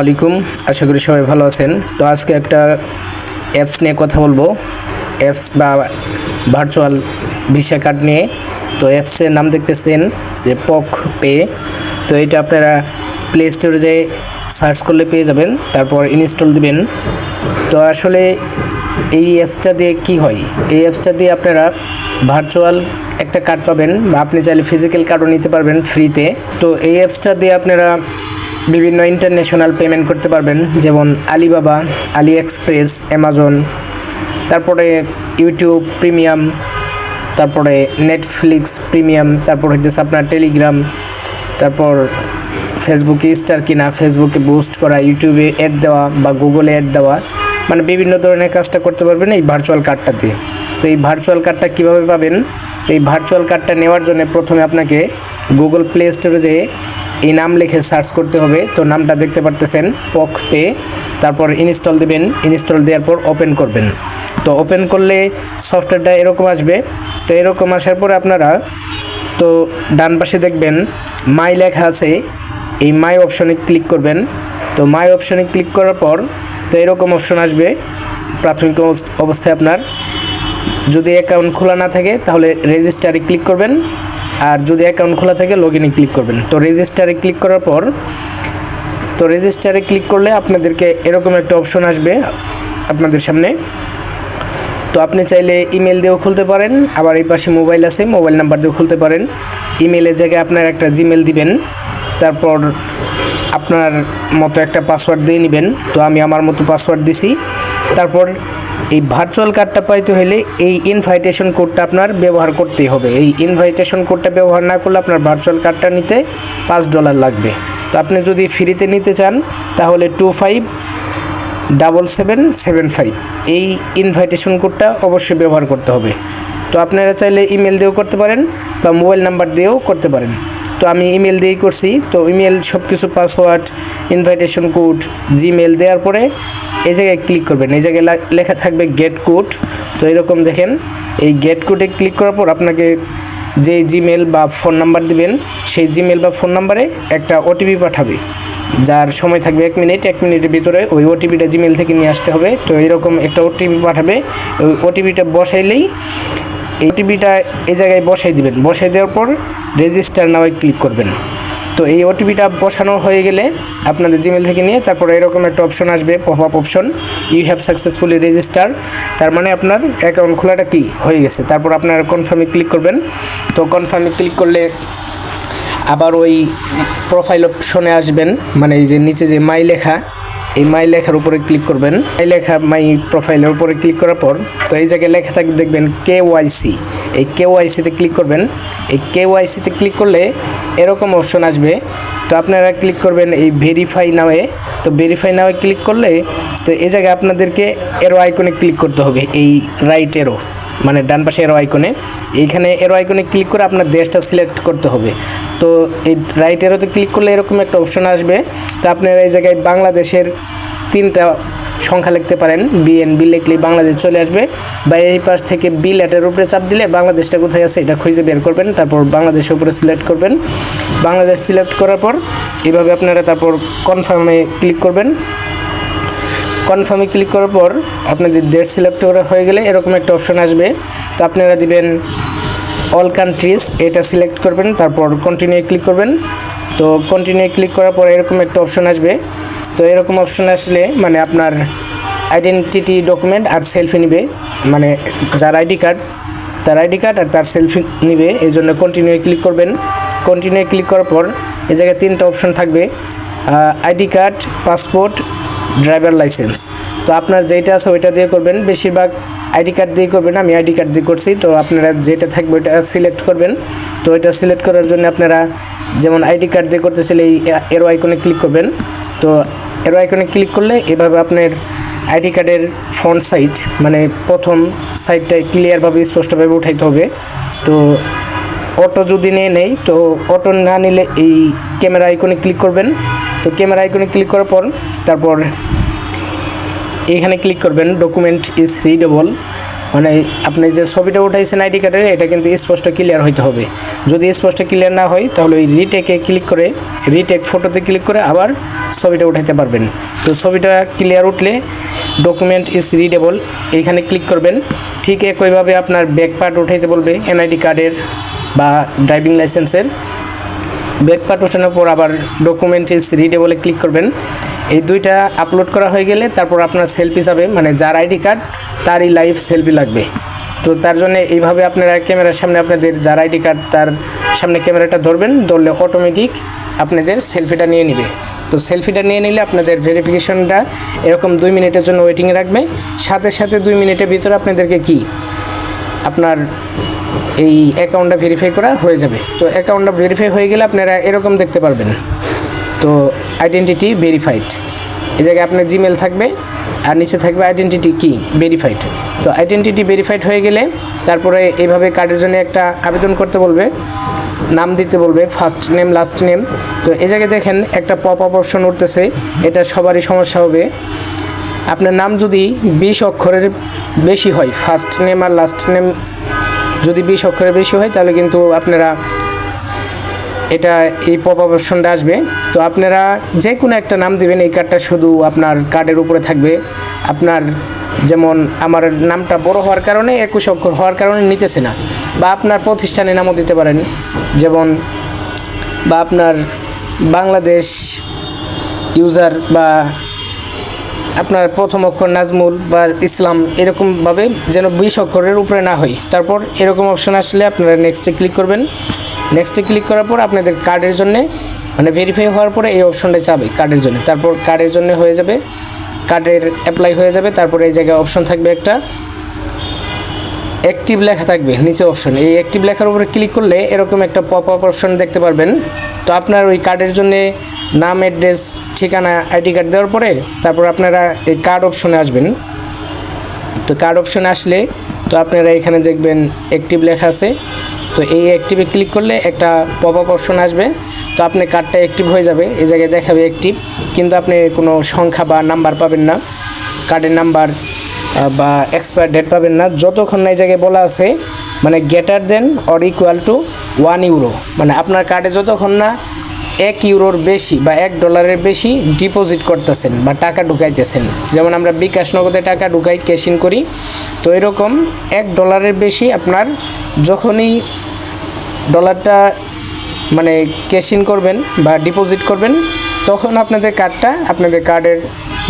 আলাইকুম, আশা করি সবাই ভালো আছেন। তো আজকে একটা অ্যাপস নিয়ে কথা বলবো, অ্যাপস বা ভার্চুয়াল ভিসা কার্ড নিয়ে। তো অ্যাপসের নাম দেখতেছেন যে পক পে। তো এটা আপনারা প্লে স্টোরে যেয়ে সার্চ করলে পেয়ে যাবেন, তারপর ইনস্টল দিবেন। তো আসলে এই অ্যাপসটা দিয়ে কি হয়, এই অ্যাপসটা দিয়ে আপনারা ভার্চুয়াল একটা কার্ড পাবেন, বা আপনি চাইলে ফিজিক্যাল কার্ডও নিতে পারবেন ফ্রিতে। তো এই অ্যাপসটা দিয়ে আপনারা বিভিন্ন ইন্টারন্যাশনাল পেমেন্ট করতে পারবেন, যেমন আলিবাবা, আলি এক্সপ্রেস, অ্যামাজন, তারপরে ইউটিউব প্রিমিয়াম, তারপরে নেটফ্লিক্স প্রিমিয়াম, তারপর হচ্ছে আপনার টেলিগ্রাম, তারপর ফেসবুকে স্টার কিনা, ফেসবুকে বুস্ট করা, ইউটিউবে অ্যাড দেওয়া বা গুগলে অ্যাড দেওয়া, মানে বিভিন্ন ধরনের কাজটা করতে পারবেন এই ভার্চুয়াল কার্ডটা দিয়ে। তো এই ভার্চুয়াল কার্ডটা কীভাবে পাবেন? তো এই ভার্চুয়াল কার্ডটা নেওয়ার জন্য প্রথমে আপনাকে গুগল প্লে স্টোরে যেয়ে এই নাম লিখে সার্চ করতে হবে। তো নামটা দেখতে পারতেছেন, পক পে। তারপর ইনস্টল দেবেন, ইনস্টল দেওয়ার পর ওপেন করবেন। তো ওপেন করলে সফটওয়্যারটা এরকম আসবে। তো এরকম আসার পরে আপনারা তো ডান পাশে দেখবেন মাই লেখা আছে, এই মাই অপশনে ক্লিক করবেন। তো মাই অপশনে ক্লিক করার পর তো এরকম অপশন আসবে। প্রাথমিক অবস্থায় আপনার যদি অ্যাকাউন্ট খোলা না থাকে তাহলে রেজিস্টারে ক্লিক করবেন, আর যদি অ্যাকাউন্ট খোলা থাকে লগ ইনে ক্লিক করবেন। তো রেজিস্টারে ক্লিক করার পর তো রেজিস্টারে ক্লিক করলে আপনাদেরকে এরকম একটা অপশন আসবে আপনাদের সামনে। তো আপনি চাইলে ইমেল দিয়েও খুলতে পারেন, আবার এই পাশে মোবাইল আছে, মোবাইল নাম্বার দিয়েও খুলতে পারেন। ইমেলের জায়গায় আপনার একটা জিমেল দিবেন, তারপর আপনার মতো একটা পাসওয়ার্ড দিয়ে নেবেন। তো আমি আমার মতো পাসওয়ার্ড দিছি। তারপর এই ভার্চুয়াল কার্ডটা পাইতে হলে এই ইনভাইটেশন কোডটা আপনার ব্যবহার করতেই হবে। এই ইনভাইটেশন কোডটা ব্যবহার না করলে আপনার ভার্চুয়াল কার্ডটা নিতে $5 লাগবে। তো আপনি যদি ফ্রিতে নিতে চান তাহলে 257775 এই ইনভাইটেশন কোডটা অবশ্যই ব্যবহার করতে হবে। তো আপনারা চাইলে ইমেল দিয়েও করতে পারেন বা মোবাইল নাম্বার দিয়েও করতে পারেন। তো আমি ইমেল দিয়েই করছি। তো ইমেল সব কিছু পাসওয়ার্ড, ইনভাইটেশন কোড, জিমেল দেওয়ার পরে এই জায়গায় ক্লিক করবেন। এই জায়গায় লেখা থাকবে গেট কোড। তো এরকম দেখেন, এই গেট কোডে ক্লিক করার পর আপনাকে যে জিমেল বা ফোন নাম্বার দিবেন, সেই জিমেল বা ফোন নাম্বারে একটা ওটিপি পাঠাবে, যার সময় থাকবে 1 মিনিট। 1 মিনিটের ভিতরে ওই ওটিপিটা জিমেল থেকে নিয়ে আসতে হবে। তো এরকম একটা ওটিপি পাঠাবে, ওই ওটিপিটা বসাইলেই এই ওটিপিটা এই জায়গায় বসাই দিবেন। বসাই দেওয়ার পর রেজিস্টার নাও ক্লিক করবেন। তো এই ওটিপিটা বসানো হয়ে গেলে আপনাদের জিমেল থেকে নিয়ে তারপর এরকম একটা অপশন আসবে, pop up option, you have successfully register. তার মানে আপনার অ্যাকাউন্ট খোলাটা কি হয়ে গেছে। তারপর আপনারা কনফার্মে ক্লিক করবেন। তো কনফার্মে ক্লিক করলে আবার ওই প্রোফাইল অপশনে আসবেন, মানে এই যে নিচে যে মাই লেখা, এই মাই লেখার উপরে ক্লিক করবেন। মাই লেখা, মাই প্রোফাইলের উপরে ক্লিক করার পর তো এই জায়গায় লেখা থাকবে দেখবেন KYC। এই KYCতে ক্লিক করবেন। এই KYCতে ক্লিক করলে এরকম অপশন আসবে। তো আপনারা ক্লিক করবেন এই ভেরিফাই নাওয়ে। তো ভেরিফাই নাওয়ে ক্লিক করলে তো এই জায়গায় আপনাদেরকে এরো আইকনে ক্লিক করতে হবে, এই রাইট এরো, মানে ডান পাশে এরো আইকনে। এইখানে এরো আইকনে ক্লিক করে আপনার দেশটা সিলেক্ট করতে হবে। তো এই রাইট এরোতে ক্লিক করলে এরকম একটা অপশন আসবে। তো আপনারা এই জায়গায় বাংলাদেশের 3টা সংখ্যা লিখতে পারেন, BNB লিখলেই বাংলাদেশ চলে আসবে। বা এই পাশ থেকে বি লেটারের উপরে চাপ দিলে বাংলাদেশটা কোথায় আছে এটা খুঁজে বের করবেন। তারপর বাংলাদেশের উপরে সিলেক্ট করবেন। বাংলাদেশ সিলেক্ট করার পর এভাবে আপনারা তারপর কনফার্মে ক্লিক করবেন। কনফার্মে ক্লিক করার পর আপনাদের ডেট সিলেক্ট করা হয়ে গেলে এরকম একটা অপশন আসবে। তো আপনারা দিবেন অল কান্ট্রিজ, এটা সিলেক্ট করবেন। তারপর কন্টিনিউ ক্লিক করবেন। তো কন্টিনিউ ক্লিক করার পর এরকম একটা অপশন আসবে। তো এরকম অপশন আসলে মানে আপনার আইডেন্টিটি ডকুমেন্ট আর সেলফি নিবে, মানে যার আইডি কার্ড তার আইডি কার্ড আর তার সেলফি নিবে। এই জন্য কন্টিনিউ ক্লিক করবেন। কন্টিনিউ ক্লিক করার পর এই জায়গায় 3টা অপশন থাকবে, ID card, passport, driver licence. তো আপনার যেটা আছে ওইটা দিয়ে করবেন, বেশিরভাগ আইডি কার্ড দিয়ে করবেন। আমি আইডি কার্ড দিয়ে করছি। তো আপনারা যেটা থাকবে ওইটা সিলেক্ট করবেন। তো এটা সিলেক্ট করার জন্য আপনারা যেমন আইডি কার্ড দিয়ে করতেছিলে এই এরো আইকনে ক্লিক করবেন। তো এরো আইকনে ক্লিক করলে এভাবে আপনার আইডি কার্ডের ফ্রন্ট সাইড, মানে প্রথম সাইডটাই ক্লিয়ারভাবে স্পষ্টভাবে উঠাইতে হবে। তো অটো যদি নেই তো অটো না নিলে এই ক্যামেরা আইকনে ক্লিক করবেন। তো ক্যামেরা আইকনে ক্লিক করার পর তারপর এখানে ক্লিক করবেন ডকুমেন্ট ইজ রিডেবল। মানে আপনি যে ছবিটা উঠাইছেন আইডি কার্ডের, এটা কিন্তু স্পষ্ট ক্লিয়ার হইতে হবে। যদি স্পষ্ট ক্লিয়ার না হয় তাহলে ওই রিটেকে ক্লিক করে, রিটেক ফটোতে ক্লিক করে আবার ছবিটা উঠাইতে পারবেন। তো ছবিটা ক্লিয়ার উঠলে ডকুমেন্ট ইজ রিডেবল এইখানে ক্লিক করবেন। ঠিক একইভাবে আপনার ব্যাক পার্ট উঠাইতে বলবে এনআইডি কার্ডের বা ড্রাইভিং লাইসেন্সের। ব্যাক পার্ট ওঠানোর পর আবার ডকুমেন্ট ইজ রিডেবলে ক্লিক করবেন। এই দুইটা আপলোড করা হয়ে গেলে তারপর আপনার সেলফি যাবে, মানে যার আইডি কার্ড তারই লাইভ সেলফি লাগবে। তো তার জন্য এইভাবে আপনারা ক্যামেরার সামনে আপনাদের যার আইডি কার্ড তার সামনে ক্যামেরাটা ধরবেন, ধরলে অটোমেটিক আপনাদের সেলফিটা নিয়ে নেবে। তো সেলফিটা নিয়ে নিলে আপনাদের ভেরিফিকেশনটা এরকম 2 মিনিটের জন্য ওয়েটিংয়ে রাখবে। সাথে সাথে 2 মিনিটের ভিতরে আপনাদেরকে কি আপনার এই অ্যাকাউন্টটা ভেরিফাই করা হয়ে যাবে। তো অ্যাকাউন্টটা ভেরিফাই হয়ে গেলে আপনারা এরকম দেখতে পারবেন। তো আইডেন্টিটি ভেরিফাইড, এই জায়গায় আপনার জিমেল থাকবে আর নিচে থাকবে আইডেন্টিটি কি ভেরিফাইড। তো আইডেন্টিটি ভেরিফাইড হয়ে গেলে তারপরে এইভাবে কার্ডের জন্য একটা আবেদন করতে বলবে, নাম দিতে বলবে, ফার্স্ট নেম লাস্ট নেম। তো এই জায়গায় দেখেন একটা পপ আপ অপশন উঠতেছে, এটা সবারই সমস্যা হবে। আপনার নাম যদি 20 অক্ষরের বেশি হয়, ফার্স্ট নেম আর লাস্ট নেম যদি 20 অক্ষরের বেশি হয় তাহলে কিন্তু আপনারা এটা এই পপ আপ অপশনটা আসবে। তো আপনারা যে কোনো একটা নাম দিবেন, এই কার্ডটা শুধু আপনার কার্ডের উপরে থাকবে। আপনার যেমন আমার নামটা বড় হওয়ার কারণে 21 অক্ষর হওয়ার কারণে নিতেছে না, বা আপনার প্রতিষ্ঠানের নামও দিতে পারেন, যেমন বা আপনার বাংলাদেশ ইউজার, বা আপনার প্রথম অক্ষর নাজমুল বা ইসলাম, এরকমভাবে যেন 20 অক্ষরের উপরে না হয়। তারপর এরকম অপশন আসলে আপনারা নেক্সটে ক্লিক করবেন। নেক্সটে ক্লিক করার পর আপনাদের কার্ডের জন্য মানে ভেরিফাই হওয়ার পরে এই অপশনটা চাবে কার্ডের জন্য, তারপর কার্ডের জন্য হয়ে যাবে, কার্ডের অ্যাপ্লাই হয়ে যাবে। তারপরে এই জায়গায় অপশন থাকবে একটা অ্যাক্টিভ লেখা থাকবে নিচে অপশন, এই অ্যাক্টিভ লেখার উপরে ক্লিক করলে এরকম একটা পপ আপ অপশন দেখতে পারবেন। তো আপনার ওই কার্ডের জন্যে নাম, অ্যাড্রেস, ঠিকানা, আইডি কার্ড দেওয়ার পরে তারপর আপনারা এই কার্ড অপশনে আসবেন। তো কার্ড অপশনে আসলে তো আপনারা এখানে দেখবেন অ্যাক্টিভ লেখা আছে। তো এই অ্যাক্টিভে ক্লিক করলে একটা পপ আপ অপশন আসবে। তো আপনার কার্ডটা অ্যাক্টিভ হয়ে যাবে, এই জায়গায় দেখাবে অ্যাক্টিভ, কিন্তু আপনি কোনো সংখ্যা বা নাম্বার পাবেন না, কার্ডের নাম্বার বা এক্সপায়ার ডেট পাবেন না, যতক্ষণ না এই জায়গায় বলা আছে মানে greater than or equal to 1 euro, মানে আপনার কার্ডে যতক্ষণ না 1 ইউরোর বেশি বা $1 বেশি ডিপোজিট করতেছেন বা টাকা ঢুকাইতেছেন। যেমন আমরা বিকাশ নগদে টাকা ঢুকাই, ক্যাশ ইন করি, তো এরকম $1 বেশি আপনার যখনই ডলারটা মানে ক্যাশ ইন করবেন বা ডিপোজিট করবেন, তখন আপনাদের কার্ডটা, আপনাদের কার্ডের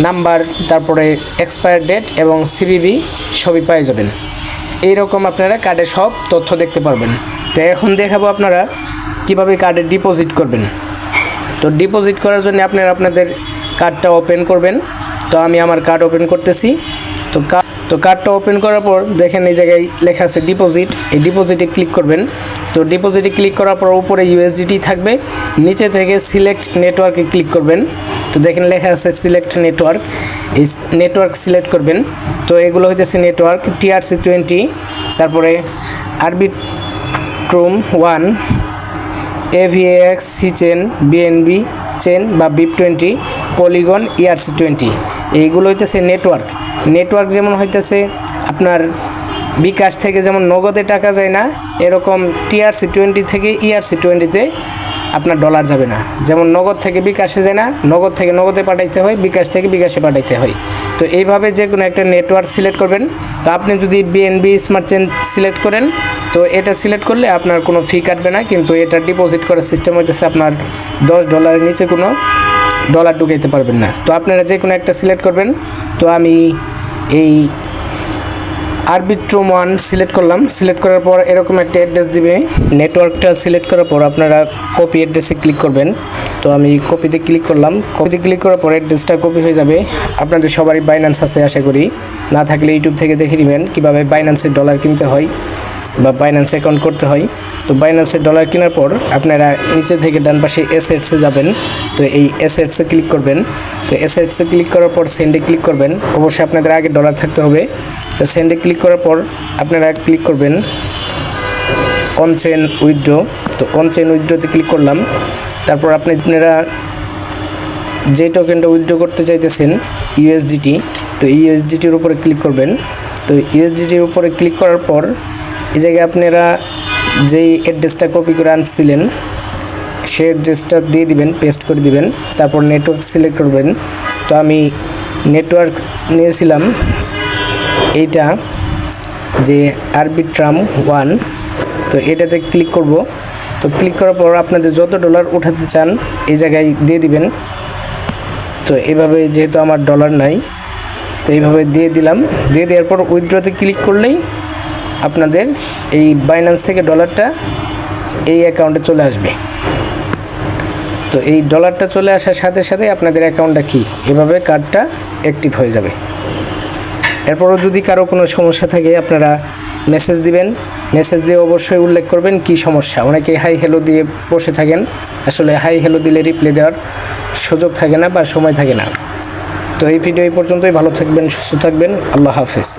নাম্বার, তারপরে এক্সপায়ার ডেট এবং সিভিভি সবই পেয়ে যাবেন। এইরকম আপনারা কার্ডে সব তথ্য দেখতে পারবেন। তো এখন দেখাবো আপনারা কিভাবে কার্ডে ডিপোজিট করবেন। তো ডিপোজিট করার জন্য আপনারা আপনাদের কার্ডটা ওপেন করবেন। তো আমি আমার কার্ড ওপেন করতেছি। তো কার্ডটা ওপেন করার পর দেখেন এই জায়গায় লেখা আছে ডিপোজিট, এই ডিপোজিটে ক্লিক করবেন। তো ডিপোজিটে ক্লিক করার পর উপরে ইউএসডিটি থাকবে, নিচে থেকে সিলেক্ট নেটওয়ার্কে ক্লিক করবেন। তো দেখেন লেখা আছে সিলেক্ট নেটওয়ার্ক, এই নেটওয়ার্ক সিলেক্ট করবেন। তো এগুলো হইতেছে নেটওয়ার্ক TRC20, তারপরে আরবিট্রুম 1, AVAX C chain, BNB chain বা BIP20, পলিগন ERC20, এইগুলো হইতেছে নেটওয়ার্ক। নেটওয়ার্ক যেমন হইতেছে আপনার বিকাশ থেকে যেমন নগদে টাকা যায় না, এরকম TRC20 থেকে ERC20-তে আপনার ডলার যাবে না। যেমন নগদ থেকে বিকাশে যায় না, নগদ থেকে নগদে পাঠাইতে হয়, বিকাশ থেকে বিকাশে পাঠাইতে হয়। তো এইভাবে যে কোনো একটা নেটওয়ার্ক সিলেক্ট করবেন। তো আপনি যদি BNB স্মার্ট চেন সিলেক্ট করেন, তো এটা সিলেক্ট করলে আপনার কোনো ফি কাটবে না, কিন্তু এটা ডিপোজিট করার সিস্টেম হইতেছে আপনার $10 নিচে কোনো ডলার ঢুকাইতে পারবেন না। তো আপনারা যে কোনো একটা সিলেক্ট করবেন। তো আমি এই আরবিট্রুম 1 সিলেক্ট করলাম। সিলেক্ট করার পর এরকম একটা অ্যাড্রেস দিবে। নেটওয়ার্কটা সিলেক্ট করার পর আপনারা কপি অ্যাড্রেসে ক্লিক করবেন। তো আমি কপিতে ক্লিক করলাম। কপিতে ক্লিক করার পর অ্যাড্রেসটা কপি হয়ে যাবে। আপনাদের সবারই বাইন্যান্স আছে আশা করি, না থাকলে ইউটিউব থেকে দেখে নেবেন কীভাবে বাইন্যান্সের ডলার কিনতে হয় বা বাইন্যান্স অ্যাকাউন্ট করতে হয়। তো বাইন্যান্সের ডলার কেনার পর আপনারা নিচে থেকে ডান পাশে অ্যাসেটসে যাবেন। তো এই অ্যাসেটসে ক্লিক করবেন। তো অ্যাসেটসে ক্লিক করার পর সেন্ডে ক্লিক করবেন। অবশ্যই আপনাদের আগে ডলার থাকতে হবে। তো সেন্ডে ক্লিক করার পর আপনারা ক্লিক করবেন অন চেন উইথড্র। তো অন চেন উইথড্রতে ক্লিক করলাম। তারপর আপনারা যে টোকেনটা উইথড্র করতে চাইতেছেন USDT, তো USDTর উপরে ক্লিক করবেন। তো ইউএসডিটির উপরে ক্লিক করার পর এই জায়গায় আপনারা যেই অ্যাড্রেসটা কপি করে আনছিলেন সেই অ্যাড্রেসটা দিয়ে দিবেন, পেস্ট করে দিবেন। তারপর নেটওয়ার্ক সিলেক্ট করবেন। তো আমি নেটওয়ার্ক নিয়েছিলাম এইটা, যে আরবিট্রাম 1। তো এটাতে ক্লিক করব। তো ক্লিক করার পর আপনাদের যত ডলার উঠাতে চান এই জায়গায় দিয়ে দিবেন। তো এভাবে যেহেতু আমার ডলার নাই, তো এইভাবে দিয়ে দিলাম। দিয়ে দেওয়ার পর উইথড্রতে ক্লিক করলেই আপনাদের এই বাইন্যান্স থেকে ডলারটা এই অ্যাকাউন্টে চলে আসবে। তো এই ডলারটা চলে আসার সাথে সাথে আপনাদের অ্যাকাউন্টটা কি এভাবে কার্ডটা অ্যাক্টিভ হয়ে যাবে। এরপরও যদি কারো কোনো সমস্যা থাকে আপনারা মেসেজ দিবেন। মেসেজ দিয়ে অবশ্যই উল্লেখ করবেন কি সমস্যা। অনেকে হাই হ্যালো দিয়ে বসে থাকেন, আসলে হাই হ্যালো দিলে রিপ্লাই দেওয়ার সুযোগ থাকে না বা সময় থাকে না। তো এই ভিডিও এই পর্যন্তই। ভালো থাকবেন, সুস্থ থাকবেন। আল্লাহ হাফেজ।